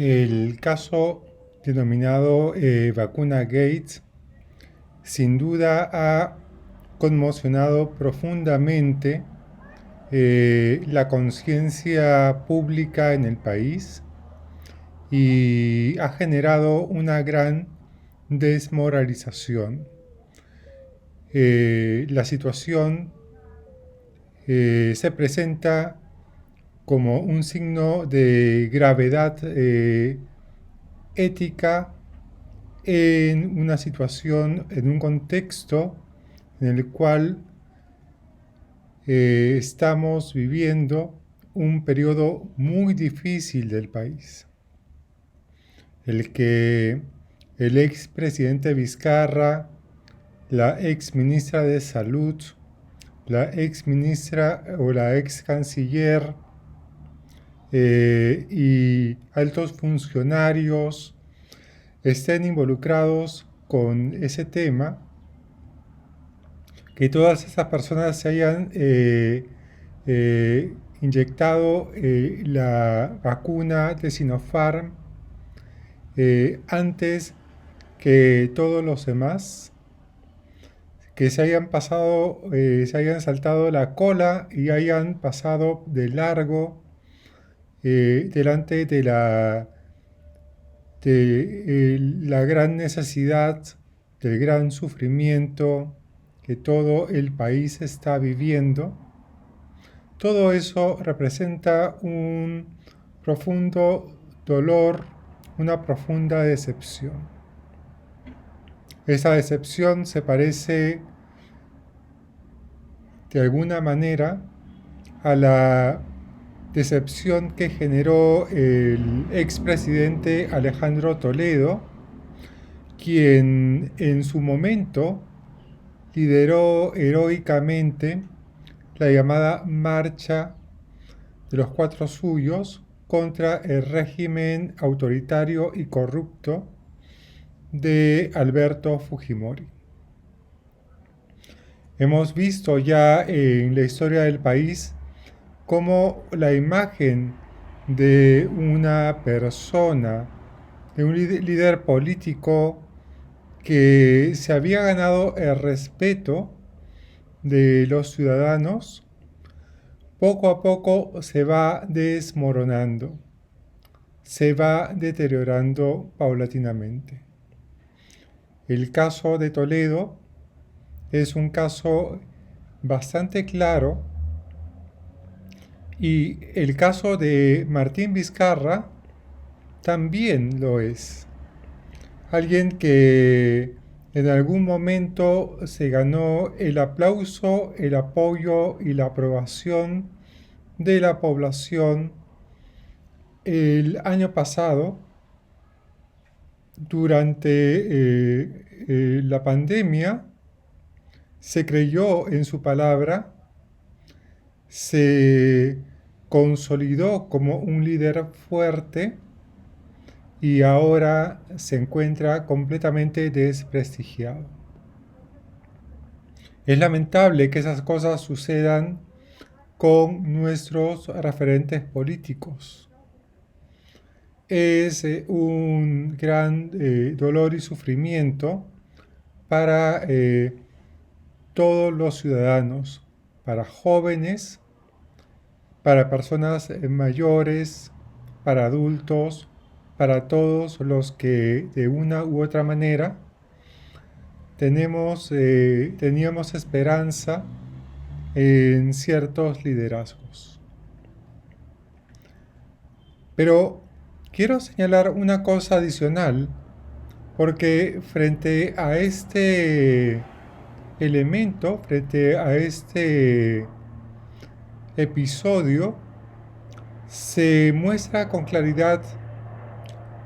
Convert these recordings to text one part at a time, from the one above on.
El caso denominado Vacuna Gates sin duda ha conmocionado profundamente la conciencia pública en el país y ha generado una gran desmoralización. La situación se presenta como un signo de gravedad ética en una situación, en un contexto en el cual estamos viviendo un periodo muy difícil del país, el que el expresidente Vizcarra, la ex ministra de Salud, la ex ministra o la ex canciller y altos funcionarios estén involucrados con ese tema, que todas esas personas se hayan inyectado la vacuna de Sinopharm antes que todos los demás, que se hayan pasado, se hayan saltado la cola y hayan pasado de largo delante de la gran necesidad, del gran sufrimiento que todo el país está viviendo. Todo eso representa un profundo dolor, una profunda decepción. Esa decepción se parece de alguna manera a la decepción que generó el expresidente Alejandro Toledo, quien en su momento lideró heroicamente la llamada Marcha de los Cuatro Suyos contra el régimen autoritario y corrupto de Alberto Fujimori. Hemos visto ya en la historia del país cómo la imagen de una persona, de un líder político que se había ganado el respeto de los ciudadanos, poco a poco se va desmoronando, se va deteriorando paulatinamente. El caso de Toledo es un caso bastante claro y el caso de Martín Vizcarra también lo es. Alguien que en algún momento se ganó el aplauso, el apoyo y la aprobación de la población el año pasado durante la pandemia. Se creyó en su palabra, se consolidó como un líder fuerte y ahora se encuentra completamente desprestigiado. Es lamentable que esas cosas sucedan con nuestros referentes políticos. Es un gran dolor y sufrimiento para todos los ciudadanos, para jóvenes, para personas mayores, para adultos, para todos los que de una u otra manera teníamos esperanza en ciertos liderazgos. Pero quiero señalar una cosa adicional, porque frente a este elemento, frente a este episodio, se muestra con claridad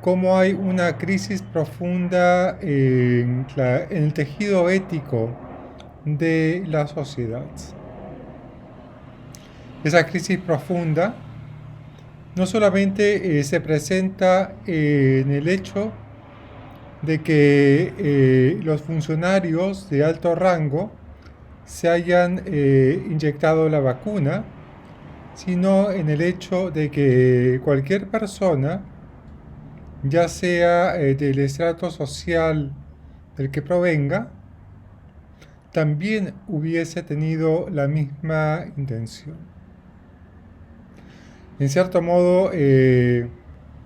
cómo hay una crisis profunda en el tejido ético de la sociedad. Esa crisis profunda no solamente se presenta en el hecho de que los funcionarios de alto rango se hayan inyectado la vacuna, sino en el hecho de que cualquier persona ya sea del estrato social del que provenga, también hubiese tenido la misma intención. En cierto modo,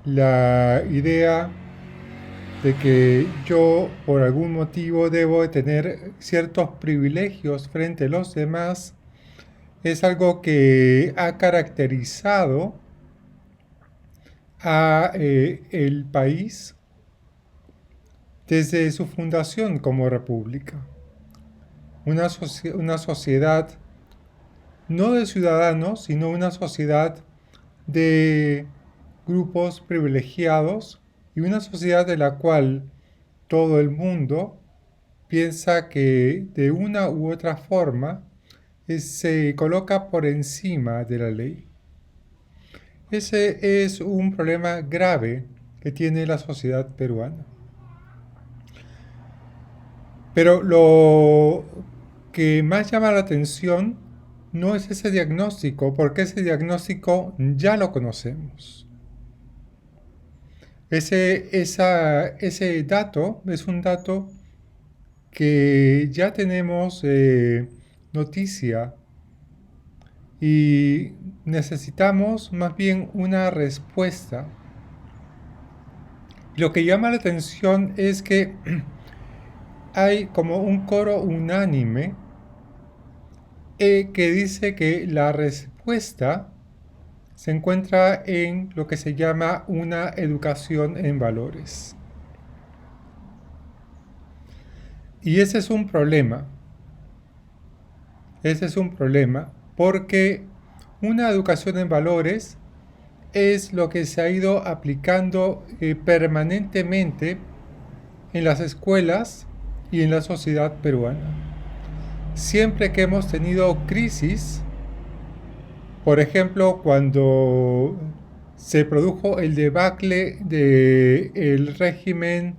la idea de que yo por algún motivo debo de tener ciertos privilegios frente a los demás es algo que ha caracterizado a el país desde su fundación como república. Una sociedad no de ciudadanos, sino una sociedad de grupos privilegiados y una sociedad de la cual todo el mundo piensa que de una u otra forma se coloca por encima de la ley. Ese es un problema grave que tiene la sociedad peruana. Pero lo que más llama la atención no es ese diagnóstico, porque ese diagnóstico ya lo conocemos. Ese dato es un dato que ya tenemos noticia y necesitamos más bien una respuesta. Lo que llama la atención es que hay como un coro unánime que dice que la respuesta se encuentra en lo que se llama una educación en valores. Y ese es un problema. Ese es un problema porque una educación en valores es lo que se ha ido aplicando permanentemente en las escuelas y en la sociedad peruana. Siempre que hemos tenido crisis, por ejemplo, cuando se produjo el debacle del régimen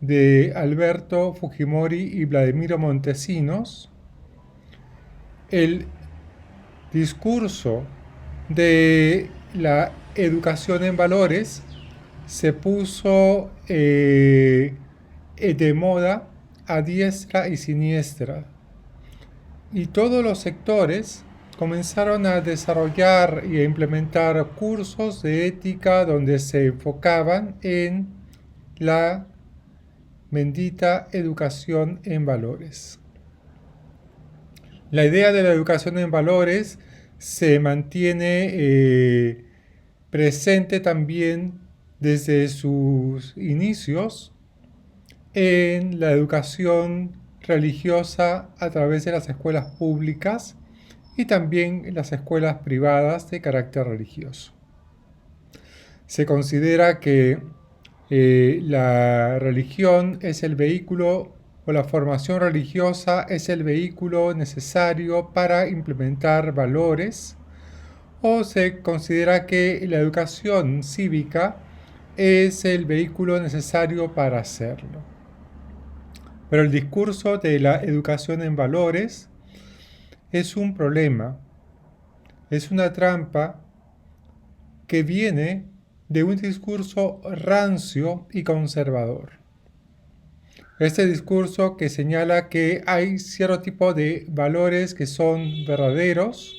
de Alberto Fujimori y Vladimiro Montesinos, el discurso de la educación en valores se puso de moda a diestra y siniestra. Y todos los sectores comenzaron a desarrollar y a implementar cursos de ética donde se enfocaban en la bendita educación en valores. La idea de la educación en valores se mantiene presente también desde sus inicios en la educación religiosa a través de las escuelas públicas y también en las escuelas privadas de carácter religioso. Se considera que la religión es el vehículo o la formación religiosa es el vehículo necesario para implementar valores, o se considera que la educación cívica es el vehículo necesario para hacerlo. Pero el discurso de la educación en valores es un problema, es una trampa que viene de un discurso rancio y conservador. Este discurso que señala que hay cierto tipo de valores que son verdaderos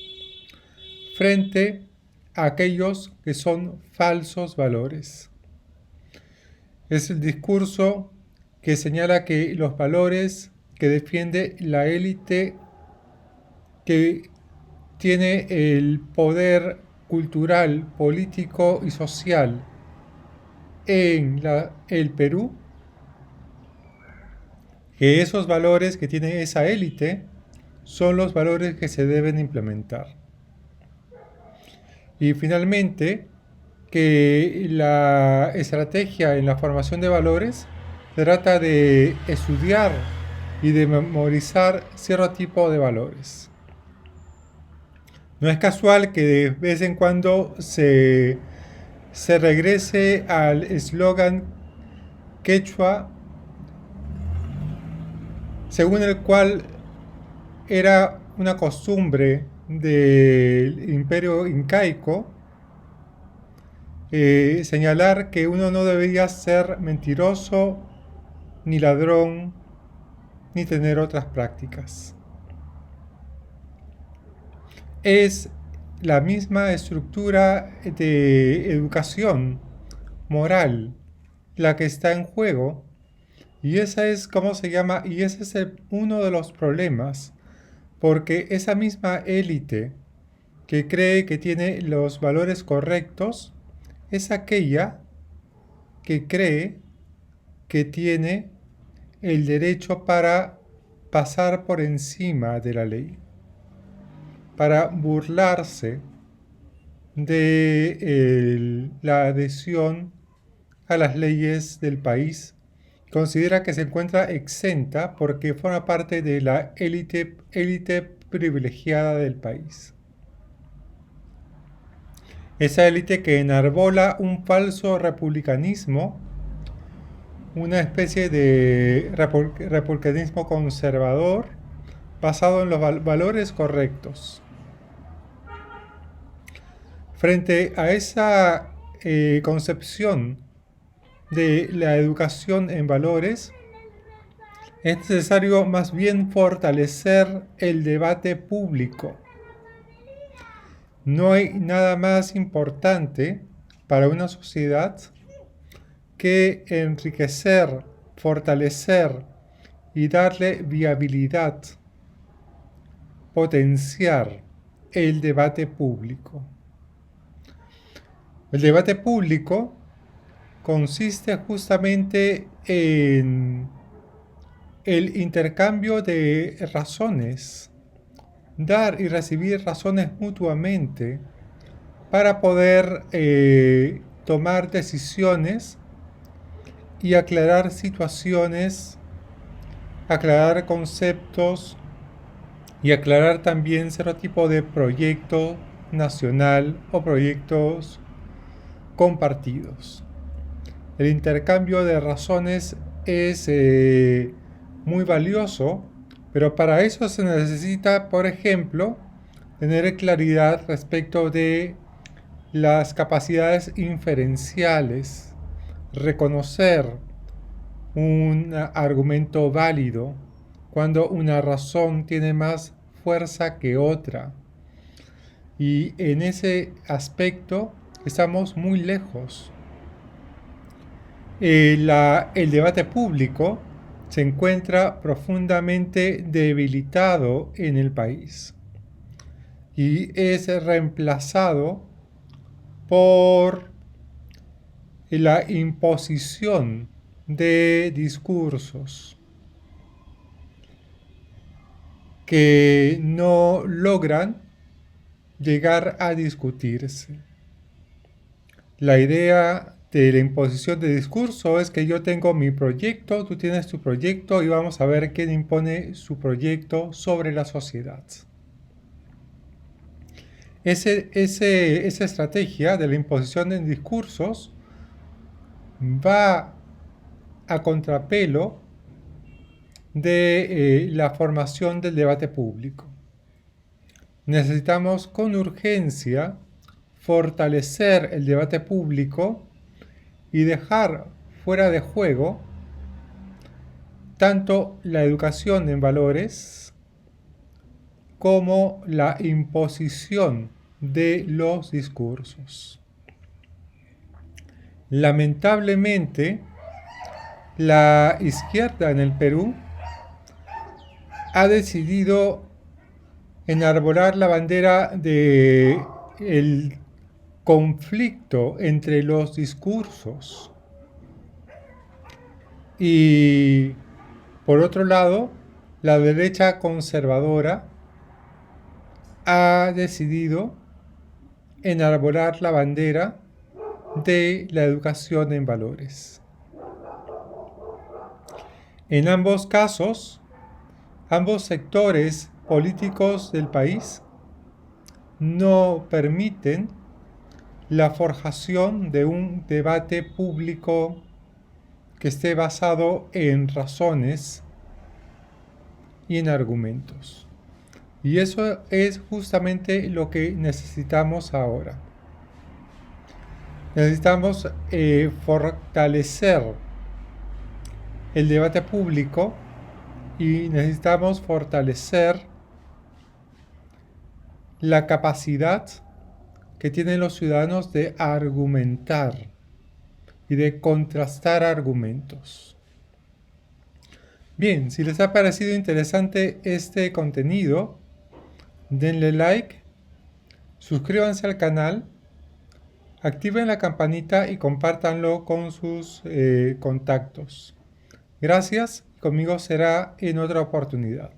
frente a aquellos que son falsos valores. Es el discurso que señala que los valores que defiende la élite que tiene el poder cultural, político y social en el Perú, que esos valores que tiene esa élite son los valores que se deben implementar. Y finalmente, que la estrategia en la formación de valores trata de estudiar y de memorizar cierto tipo de valores. No es casual que de vez en cuando se regrese al eslogan quechua, según el cual era una costumbre del imperio incaico señalar que uno no debería ser mentiroso, ni ladrón, ni tener otras prácticas. Es la misma estructura de educación moral la que está en juego, y esa es cómo se llama, y ese es uno de los problemas, porque esa misma élite que cree que tiene los valores correctos es aquella que cree que tiene el derecho para pasar por encima de la ley, para burlarse de la adhesión a las leyes del país. Considera que se encuentra exenta porque forma parte de la élite privilegiada del país. Esa élite que enarbola un falso republicanismo, una especie de republicanismo conservador basado en los valores correctos. Frente a esa concepción de la educación en valores, es necesario más bien fortalecer el debate público. No hay nada más importante para una sociedad que enriquecer, fortalecer y darle viabilidad, potenciar el debate público. El debate público consiste justamente en el intercambio de razones, dar y recibir razones mutuamente para poder tomar decisiones y aclarar situaciones, aclarar conceptos y aclarar también cierto tipo de proyecto nacional o proyectos compartidos. El intercambio de razones es muy valioso, pero para eso se necesita, por ejemplo, tener claridad respecto de las capacidades inferenciales, reconocer un argumento válido cuando una razón tiene más fuerza que otra. Y en ese aspecto estamos muy lejos. El debate público se encuentra profundamente debilitado en el país y es reemplazado por la imposición de discursos que no logran llegar a discutirse. La idea de la imposición de discurso es que yo tengo mi proyecto, tú tienes tu proyecto y vamos a ver quién impone su proyecto sobre la sociedad. Esa estrategia de la imposición de discursos va a contrapelo de la formación del debate público. Necesitamos con urgencia fortalecer el debate público y dejar fuera de juego tanto la educación en valores como la imposición de los discursos. Lamentablemente, la izquierda en el Perú ha decidido enarbolar la bandera de el conflicto entre los discursos. Y por otro lado, la derecha conservadora ha decidido enarbolar la bandera de la educación en valores. En ambos casos, ambos sectores políticos del país no permiten la forjación de un debate público que esté basado en razones y en argumentos. Y eso es justamente lo que necesitamos ahora. Necesitamos fortalecer el debate público y necesitamos fortalecer la capacidad que tienen los ciudadanos de argumentar y de contrastar argumentos. Bien, si les ha parecido interesante este contenido, denle like, suscríbanse al canal, activen la campanita y compártanlo con sus contactos. Gracias, conmigo será en otra oportunidad.